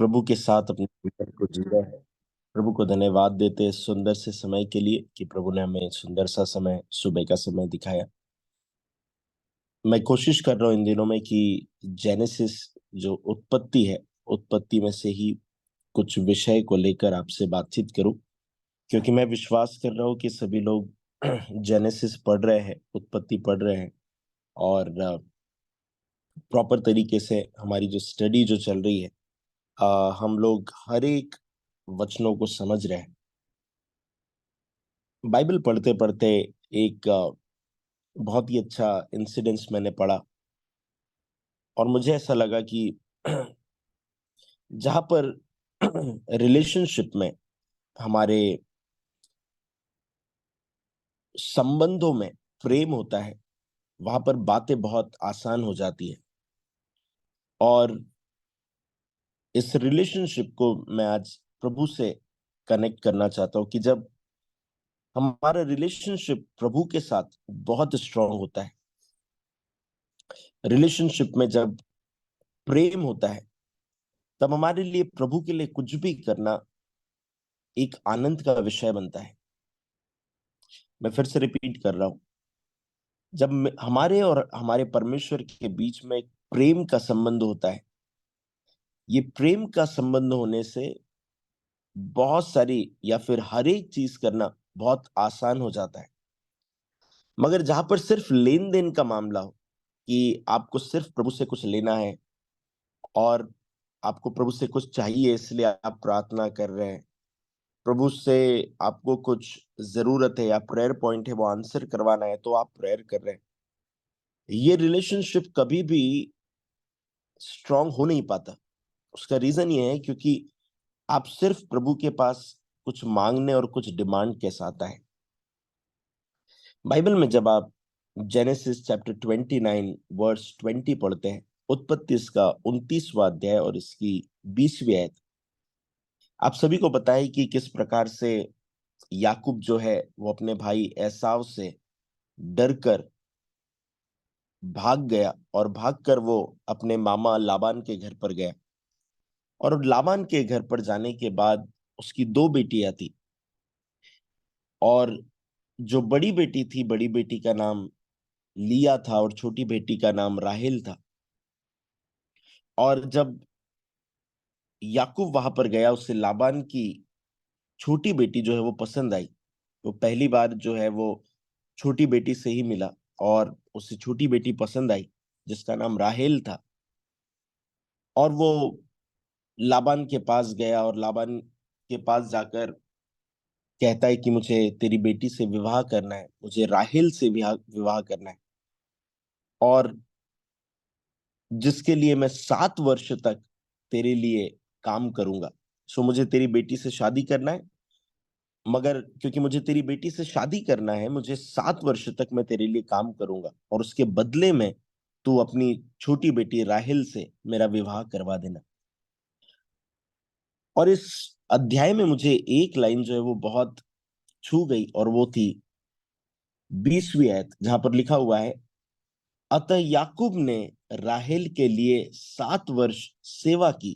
प्रभु के साथ अपने जीवन को जी रहे हैं। प्रभु को धन्यवाद देते हैं इस सुंदर से समय के लिए कि प्रभु ने हमें सुंदर सा समय, सुबह का समय दिखाया। मैं कोशिश कर रहा हूँ इन दिनों में कि जेनेसिस जो उत्पत्ति है, उत्पत्ति में से ही कुछ विषय को लेकर आपसे बातचीत करूं, क्योंकि मैं विश्वास कर रहा हूँ कि सभी लोग जेनेसिस पढ़ रहे हैं, उत्पत्ति पढ़ रहे हैं, और प्रॉपर तरीके से हमारी जो स्टडी जो चल रही है, हम लोग हर एक वचनों को समझ रहे हैं। बाइबल पढ़ते पढ़ते एक बहुत ही अच्छा इंसिडेंस मैंने पढ़ा, और मुझे ऐसा लगा कि जहां पर रिलेशनशिप में, हमारे संबंधों में प्रेम होता है, वहां पर बातें बहुत आसान हो जाती है। और इस रिलेशनशिप को मैं आज प्रभु से कनेक्ट करना चाहता हूं कि जब हमारा रिलेशनशिप प्रभु के साथ बहुत स्ट्रांग होता है, रिलेशनशिप में जब प्रेम होता है, तब हमारे लिए प्रभु के लिए कुछ भी करना एक आनंद का विषय बनता है। मैं फिर से रिपीट कर रहा हूं, जब हमारे और हमारे परमेश्वर के बीच में एक प्रेम का संबंध होता है, ये प्रेम का संबंध होने से बहुत सारी या फिर हर एक चीज करना बहुत आसान हो जाता है। मगर जहां पर सिर्फ लेन देन का मामला हो, कि आपको सिर्फ प्रभु से कुछ लेना है, और आपको प्रभु से कुछ चाहिए इसलिए आप प्रार्थना कर रहे हैं, प्रभु से आपको कुछ जरूरत है या प्रेयर पॉइंट है वो आंसर करवाना है, तो आप प्रेयर कर रहे हैं, ये रिलेशनशिप कभी भी स्ट्रांग हो नहीं पाता। उसका रीजन ये है क्योंकि आप सिर्फ प्रभु के पास कुछ मांगने और कुछ डिमांड के साथ आए। बाइबल में जब आप जेनेसिस चैप्टर 29 वर्स 20 पढ़ते हैं, उत्पत्ति इसका 29वां अध्याय और इसकी 20वीं आयत, आप सभी को पता है कि किस प्रकार से याकूब जो है वो अपने भाई एसाव से डरकर भाग गया, और भागकर वो अपने मामा लाबान के घर पर गया। और लाबान के घर पर जाने के बाद उसकी दो बेटियां थी, और जो बड़ी बेटी थी, बड़ी बेटी का नाम लिया था और छोटी बेटी का नाम राहेल था। और जब याकूब वहां पर गया, उससे लाबान की छोटी बेटी जो है वो पसंद आई। वो पहली बार जो है वो छोटी बेटी से ही मिला, और उससे छोटी बेटी पसंद आई जिसका नाम राहेल था। और वो लाबान के पास गया, और लाबान के पास जाकर कहता है कि मुझे तेरी बेटी से विवाह करना है, मुझे राहेल से विवाह विवाह करना है, और जिसके लिए मैं 7 वर्ष तक तेरे लिए काम करूंगा। सो मुझे तेरी बेटी से शादी करना है, मगर क्योंकि मुझे तेरी बेटी से शादी करना है, मुझे 7 वर्ष तक मैं तेरे लिए काम करूंगा, और उसके बदले में तू अपनी छोटी बेटी राहेल से मेरा विवाह करवा देना। और इस अध्याय में मुझे एक लाइन जो है वो बहुत छू गई, और वो थी 20वीं आयत, जहां पर लिखा हुआ है, अतः याकूब ने राहेल के लिए 7 वर्ष सेवा की,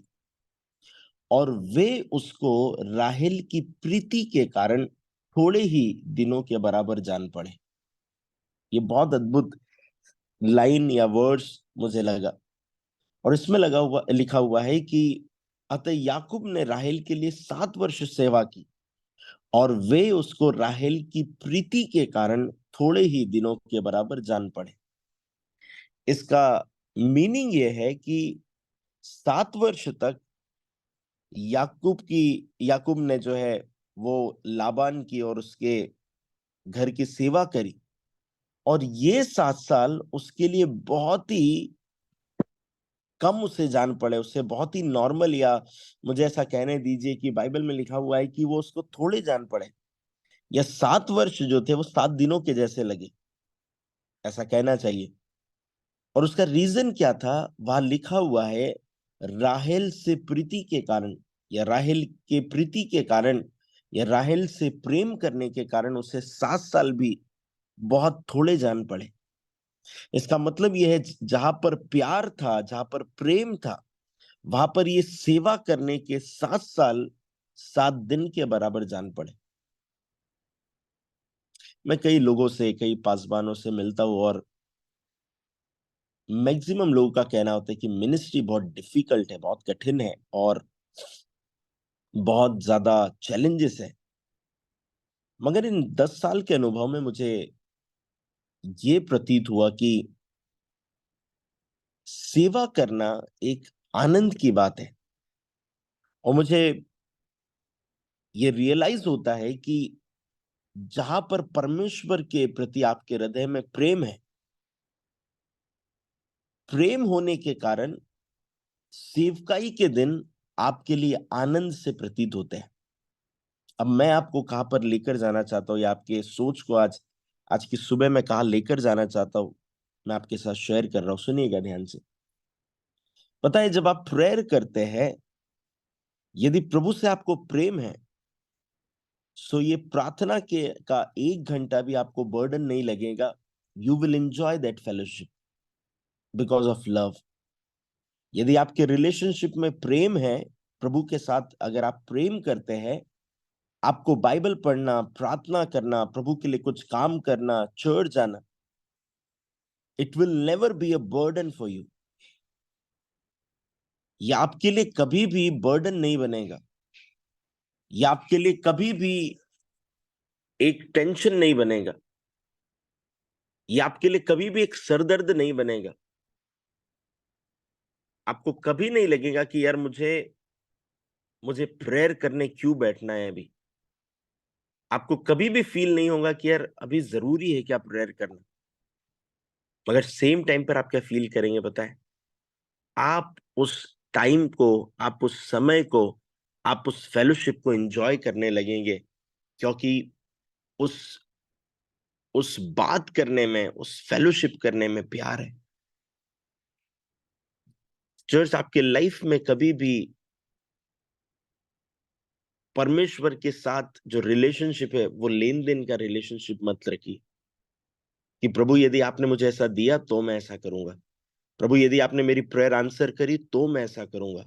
और वे उसको राहेल की प्रीति के कारण थोड़े ही दिनों के बराबर जान पड़े। ये बहुत अद्भुत लाइन या वर्ड्स मुझे लगा, और इसमें लगा हुआ लिखा हुआ है कि अतः याकूब ने राहेल के लिए 7 वर्ष सेवा की, और वे उसको राहेल की प्रीति के कारण थोड़े ही दिनों के बराबर जान पड़े। इसका मीनिंग ये है कि 7 वर्ष तक याकूब ने जो है वो लाबान की और उसके घर की सेवा करी, और ये 7 साल उसके लिए बहुत ही कम उसे जान पड़े, उससे बहुत ही नॉर्मल, या मुझे ऐसा कहने दीजिए कि बाइबल में लिखा हुआ है कि वो उसको थोड़े जान पड़े, या 7 वर्ष जो थे वो 7 दिनों के जैसे लगे, ऐसा कहना चाहिए। और उसका रीजन क्या था, वहां लिखा हुआ है, राहेल से प्रीति के कारण, या राहेल के प्रीति के कारण, या राहेल से प्रेम करने के कारण उसे 7 साल भी बहुत थोड़े जान पड़े। इसका मतलब यह है, जहां पर प्यार था, जहां पर प्रेम था, वहां पर ये सेवा करने के 7 साल 7 दिन के बराबर जान पड़े। मैं कई लोगों से, कई पासवानों से मिलता हूं और मैक्सिमम लोगों का कहना होता है कि मिनिस्ट्री बहुत डिफिकल्ट है, बहुत कठिन है और बहुत ज्यादा चैलेंजेस है। मगर इन 10 साल के अनुभव में मुझे ये प्रतीत हुआ कि सेवा करना एक आनंद की बात है। और मुझे ये रियलाइज होता है कि जहां पर परमेश्वर के प्रति आपके हृदय में प्रेम है, प्रेम होने के कारण सेवकाई के दिन आपके लिए आनंद से प्रतीत होते हैं। अब मैं आपको कहां पर लेकर जाना चाहता हूं या आपके सोच को आज आज की सुबह मैं कहां लेकर जाना चाहता हूं, मैं आपके साथ शेयर कर रहा हूं, सुनिएगा ध्यान से। पता है, जब आप प्रेयर करते हैं, यदि प्रभु से आपको प्रेम है, सो ये प्रार्थना के का 1 घंटा भी आपको बर्डन नहीं लगेगा। You will enjoy that fellowship because of love. यदि आपके रिलेशनशिप में प्रेम है, प्रभु के साथ अगर आप प्रेम करते हैं, आपको बाइबल पढ़ना, प्रार्थना करना, प्रभु के लिए कुछ काम करना, चर्च जाना, it will never be a burden for you. ये आपके लिए कभी भी बर्डन नहीं बनेगा। ये आपके लिए कभी भी एक टेंशन नहीं बनेगा। ये आपके लिए कभी भी एक सरदर्द नहीं बनेगा। आपको कभी नहीं लगेगा कि यार मुझे मुझे प्रेयर करने क्यों बैठना है अभी। आपको कभी भी फील नहीं होगा कि यार अभी जरूरी है क्या प्रेयर करना। मगर सेम टाइम पर आप क्या फील करेंगे पता है? आप उस टाइम को, आप उस समय को, आप उस फेलोशिप को एंजॉय करने लगेंगे, क्योंकि उस उस बात करने में, उस फेलोशिप करने में प्यार है। चर्च, आपके लाइफ में कभी भी परमेश्वर के साथ जो रिलेशनशिप है वो लेन देन का रिलेशनशिप मत रखिए कि प्रभु यदि आपने मुझे ऐसा दिया तो मैं ऐसा करूंगा। प्रभु यदि आपने मेरी प्रेयर आंसर करी तो मैं ऐसा करूंगा।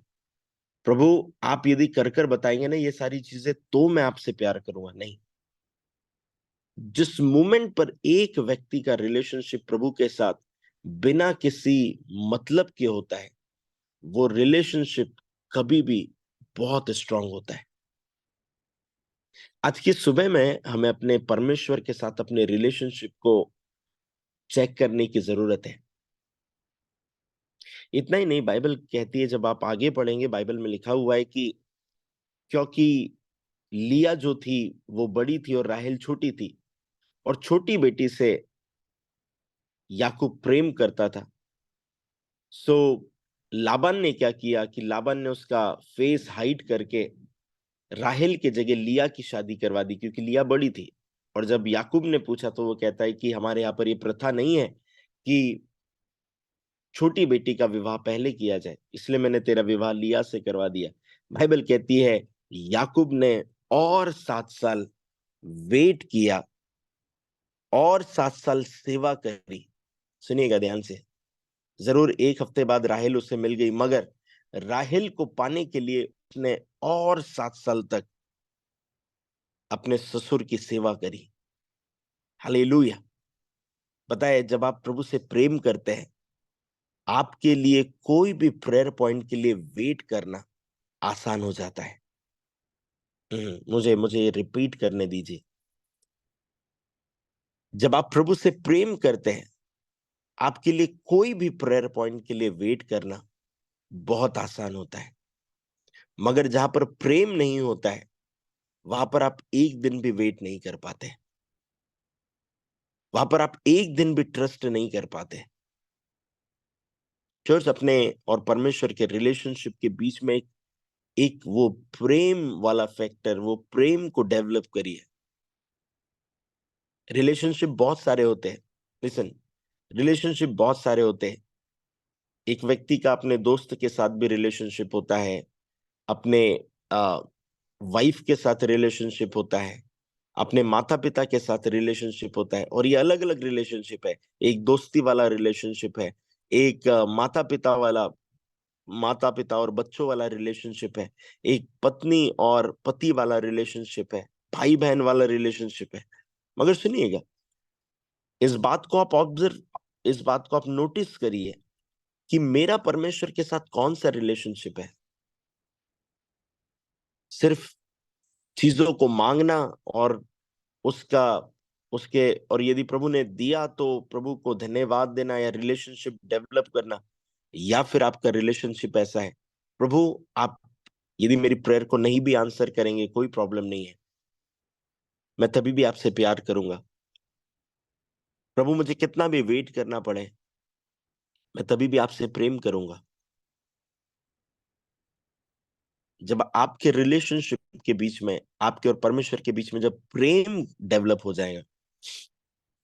प्रभु आप यदि कर कर बताएंगे ना ये सारी चीजें तो मैं आपसे प्यार करूंगा। नहीं, जिस मोमेंट पर एक व्यक्ति का रिलेशनशिप प्रभु के साथ बिना किसी मतलब के होता है, वो रिलेशनशिप कभी भी बहुत स्ट्रांग होता है। आज की सुबह में हमें अपने परमेश्वर के साथ अपने रिलेशनशिप को चेक करने की जरूरत है। इतना ही नहीं, बाइबल कहती है, जब आप आगे पढ़ेंगे बाइबल में लिखा हुआ है कि क्योंकि लिया जो थी वो बड़ी थी और राहेल छोटी थी, और छोटी बेटी से याकूब प्रेम करता था। सो लाबान ने क्या किया कि लाबान ने उसका फेस हाइड करके राहेल के जगह लिया की शादी करवा दी, क्योंकि लिया बड़ी थी। और जब याकूब ने पूछा तो वो कहता है कि हमारे यहाँ पर ये प्रथा नहीं है कि छोटी बेटी का विवाह पहले किया जाए, इसलिए मैंने तेरा विवाह लिया से करवा दिया। बाइबल कहती है याकूब ने और 7 साल वेट किया और 7 साल सेवा करी। सुनिएगा ध्यान से। जरूर 1 हफ्ते बाद राहेल उससे मिल गई, मगर राहेल को पाने के लिए उसने और 7 साल तक अपने ससुर की सेवा करी। हालेलुया। बताए, जब आप प्रभु से प्रेम करते हैं, आपके लिए कोई भी प्रेयर पॉइंट के लिए वेट करना आसान हो जाता है। मुझे मुझे रिपीट करने दीजिए। जब आप प्रभु से प्रेम करते हैं, आपके लिए कोई भी प्रेयर पॉइंट के लिए वेट करना बहुत आसान होता है। मगर जहां पर प्रेम नहीं होता है, वहां पर आप एक दिन भी वेट नहीं कर पाते। वहां पर आप एक दिन भी ट्रस्ट नहीं कर पाते। चर्च, अपने और परमेश्वर के रिलेशनशिप के बीच में एक वो प्रेम वाला फैक्टर, वो प्रेम को डेवलप करिए। रिलेशनशिप बहुत सारे होते हैं। लिसन, रिलेशनशिप बहुत सारे होते हैं। एक व्यक्ति का अपने दोस्त के साथ भी रिलेशनशिप होता है, अपने वाइफ के साथ रिलेशनशिप होता है, अपने माता पिता के साथ रिलेशनशिप होता है, और ये अलग अलग रिलेशनशिप है। एक दोस्ती वाला रिलेशनशिप है, एक माता पिता वाला माता पिता और बच्चों वाला रिलेशनशिप है, एक पत्नी और पति वाला रिलेशनशिप है, भाई बहन वाला रिलेशनशिप है। मगर सुनिएगा, इस बात को आप नोटिस करिए कि मेरा परमेश्वर के साथ कौन सा रिलेशनशिप है। सिर्फ चीजों को मांगना और उसका उसके और यदि प्रभु ने दिया तो प्रभु को धन्यवाद देना, या रिलेशनशिप डेवलप करना, या फिर आपका रिलेशनशिप ऐसा है, प्रभु आप यदि मेरी प्रेयर को नहीं भी आंसर करेंगे कोई प्रॉब्लम नहीं है, मैं तभी भी आपसे प्यार करूंगा। प्रभु मुझे कितना भी वेट करना पड़े, मैं तभी भी आपसे प्रेम करूंगा। जब आपके रिलेशनशिप के बीच में, आपके और परमेश्वर के बीच में जब प्रेम डेवलप हो जाएगा,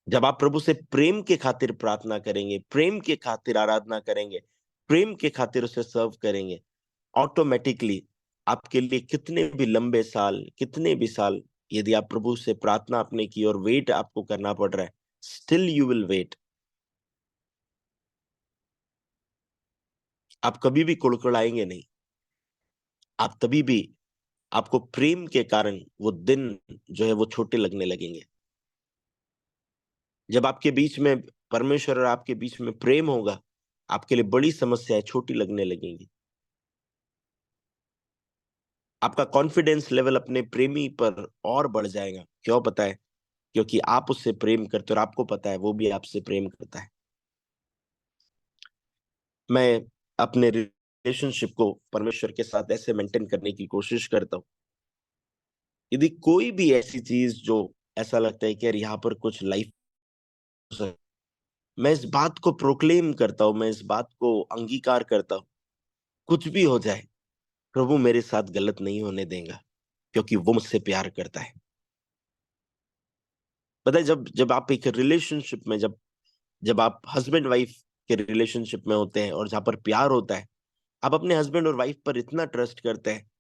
जब आप प्रभु से प्रेम के खातिर प्रार्थना करेंगे, प्रेम के खातिर आराधना करेंगे, प्रेम के खातिर उसे सर्व करेंगे, ऑटोमेटिकली आपके लिए कितने भी साल यदि आप प्रभु से प्रार्थना आपने की और वेट आपको करना पड़ रहा है, स्टिल यू विल वेट। आप कभी भी कुड़कुड़ाएंगे नहीं। आप तभी भी, आपको प्रेम के कारण वो दिन जो है वो छोटे लगने लगेंगे। जब आपके बीच में परमेश्वर और आपके बीच में प्रेम होगा, आपके लिए बड़ी समस्याएं छोटी लगने लगेंगी। आपका कॉन्फिडेंस लेवल अपने प्रेमी पर और बढ़ जाएगा। क्यों पता है? क्योंकि आप उससे प्रेम करते हो और आपको पता है वो भी आपसे प्रेम करता है। मैं अपने रिलेशनशिप को परमेश्वर के साथ ऐसे मेंटेन करने की कोशिश करता हूँ, यदि कोई भी ऐसी चीज जो ऐसा लगता है कि यार यहाँ पर कुछ लाइफ, मैं इस बात को प्रोक्लेम करता हूं, मैं इस बात को अंगीकार करता हूं, कुछ भी हो जाए प्रभु मेरे साथ गलत नहीं होने देगा, क्योंकि वो मुझसे प्यार करता है। पता है, जब जब आप एक रिलेशनशिप में, जब जब आप हस्बैंड वाइफ के रिलेशनशिप में होते हैं और जहां पर प्यार होता है, आप अपने हस्बैंड और वाइफ पर इतना ट्रस्ट करते हैं,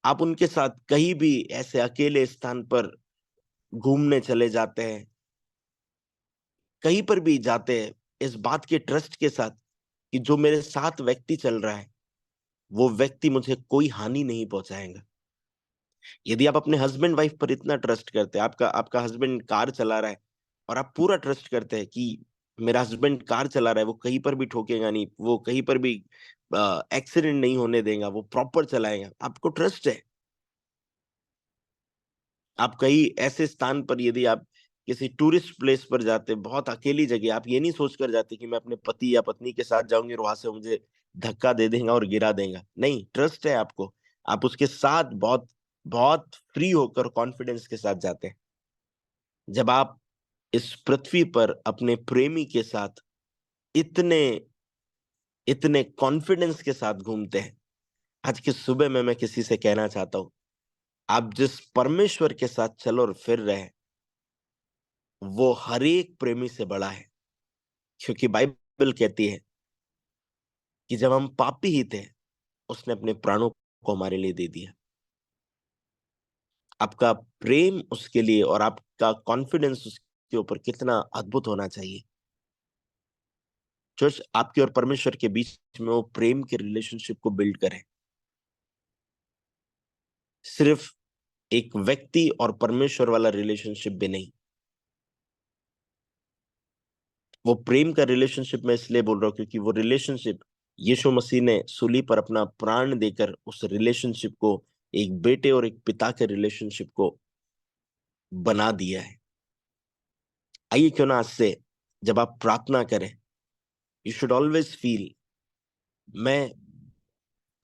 आप उनके साथ कहीं भी ऐसे अकेले स्थान पर घूमने चले जाते हैं, कहीं पर भी जाते हैं, इस बात के ट्रस्ट के साथ कि जो मेरे साथ व्यक्ति चल रहा है वो व्यक्ति मुझे कोई हानि नहीं पहुंचाएगा। यदि आप अपने हस्बैंड वाइफ पर इतना ट्रस्ट करते हैं, आपका आपका हस्बैंड कार चला रहा है और आप पूरा ट्रस्ट करते हैं कि मेरा हस्बैंड कार चला रहा है, वो कहीं पर भी ठोकेगा नहीं, वो कहीं पर भी एक्सीडेंट नहीं होने देगा, वो प्रॉपर चलाएगा, आपको ट्रस्ट है। आप कहीं ऐसे स्थान पर, यदि आप किसी टूरिस्ट प्लेस पर जाते, बहुत अकेली जगह, आप ये नहीं सोच कर जाते कि मैं अपने पति या पत्नी के साथ जाऊंगी और वहां से मुझे धक्का दे देगा और गिरा देगा। नहीं, ट्रस्ट है आपको, आप उसके साथ बहुत बहुत फ्री होकर कॉन्फिडेंस के साथ जाते हैं। जब आप इस पृथ्वी पर अपने प्रेमी के साथ इतने इतने कॉन्फिडेंस के साथ घूमते हैं, आज की सुबह में मैं किसी से कहना चाहता हूं, आप जिस परमेश्वर के साथ चल और फिर रहे हैं, वो हर एक प्रेमी से बड़ा है। क्योंकि बाइबल कहती है कि जब हम पापी ही थे, उसने अपने प्राणों को हमारे लिए दे दिया। आपका प्रेम उसके लिए और आपका कॉन्फिडेंस उसके ऊपर कितना अद्भुत होना चाहिए। चर्च, आपके और परमेश्वर के बीच में वो प्रेम के रिलेशनशिप को बिल्ड करें। सिर्फ एक व्यक्ति और परमेश्वर वाला रिलेशनशिप भी नहीं, वो प्रेम का रिलेशनशिप मैं इसलिए बोल रहा हूं क्योंकि वो रिलेशनशिप यीशु मसीह ने सूली पर अपना प्राण देकर उस रिलेशनशिप को एक बेटे और एक पिता के रिलेशनशिप को बना दिया है। आइए क्यों ना आज से जब आप प्रार्थना करें, यू शुड ऑलवेज फील, मैं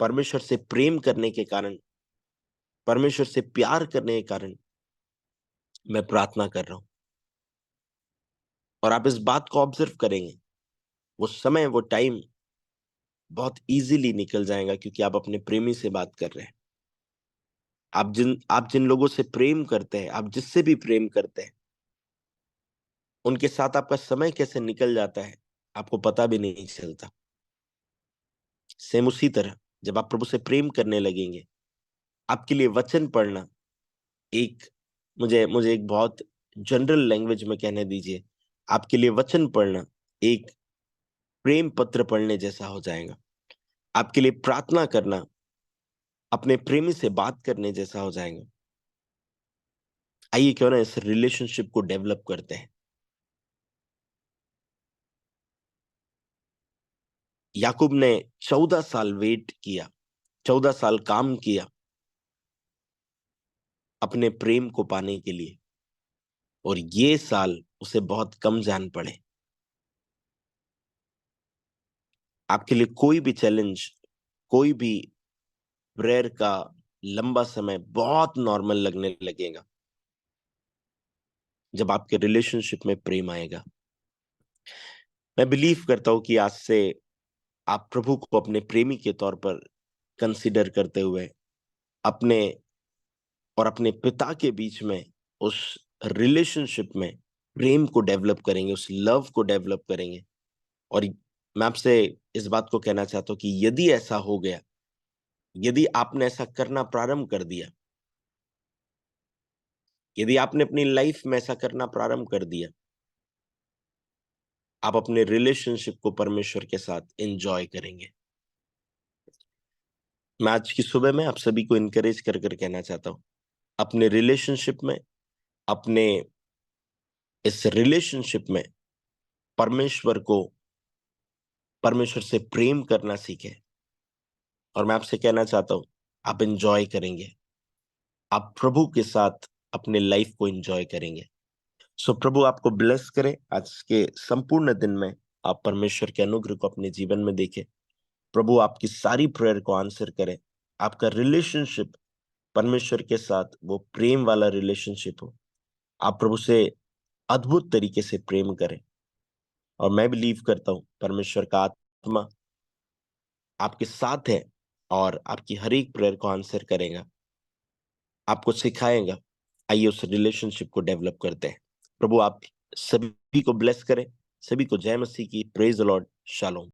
परमेश्वर से प्रेम करने के कारण, परमेश्वर से प्यार करने के कारण मैं प्रार्थना कर रहा हूं। और आप इस बात को ऑब्जर्व करेंगे, वो समय, वो टाइम बहुत इजीली निकल जाएगा, क्योंकि आप अपने प्रेमी से बात कर रहे हैं। आप जिन लोगों से प्रेम करते हैं, आप जिससे भी प्रेम करते हैं, उनके साथ आपका समय कैसे निकल जाता है आपको पता भी नहीं चलता। सेम उसी तरह जब आप प्रभु से प्रेम करने लगेंगे, आपके लिए वचन पढ़ना एक, मुझे मुझे एक बहुत जनरल लैंग्वेज में कहने दीजिए, आपके लिए वचन पढ़ना एक प्रेम पत्र पढ़ने जैसा हो जाएगा। आपके लिए प्रार्थना करना अपने प्रेमी से बात करने जैसा हो जाएगा। आइए क्यों ना इस रिलेशनशिप को डेवलप करते हैं। याकूब ने 14 साल वेट किया, 14 साल काम किया अपने प्रेम को पाने के लिए, और ये साल उसे बहुत कम जान पड़े। आपके लिए कोई भी चैलेंज, कोई भी प्रेयर का लंबा समय बहुत नॉर्मल लगने लगेगा जब आपके रिलेशनशिप में प्रेम आएगा। मैं बिलीव करता हूं कि आज से आप प्रभु को अपने प्रेमी के तौर पर कंसीडर करते हुए अपने और अपने पिता के बीच में उस रिलेशनशिप में प्रेम को डेवलप करेंगे, उस लव को डेवलप करेंगे। और मैं आपसे इस बात को कहना चाहता हूं कि यदि ऐसा हो गया, यदि आपने ऐसा करना प्रारंभ कर दिया, यदि आपने अपनी लाइफ में ऐसा करना प्रारंभ कर दिया, आप अपने रिलेशनशिप को परमेश्वर के साथ एंजॉय करेंगे। मैं आज की सुबह में आप सभी को इनकरेज कर कर कहना चाहता हूं, अपने रिलेशनशिप में, अपने इस रिलेशनशिप में परमेश्वर से प्रेम करना सीखें। और मैं आपसे कहना चाहता हूं, आप एंजॉय करेंगे, आप प्रभु के साथ अपने लाइफ को एंजॉय करेंगे। सो प्रभु आपको ब्लेस करे। आज के संपूर्ण दिन में आप परमेश्वर के अनुग्रह को अपने जीवन में देखें। प्रभु आपकी सारी प्रेयर को आंसर करे। आपका रिलेशनशिप परमेश्वर के साथ वो प्रेम वाला रिलेशनशिप हो। आप प्रभु से अद्भुत तरीके से प्रेम करें। और मैं बिलीव करता हूं परमेश्वर का आत्मा आपके साथ है और आपकी हर एक प्रेयर को आंसर करेगा, आपको सिखाएगा। आइए उस रिलेशनशिप को डेवलप करते हैं। प्रभु आप सभी को ब्लेस करें। सभी को जय मसीह की। Praise the Lord. शालोम।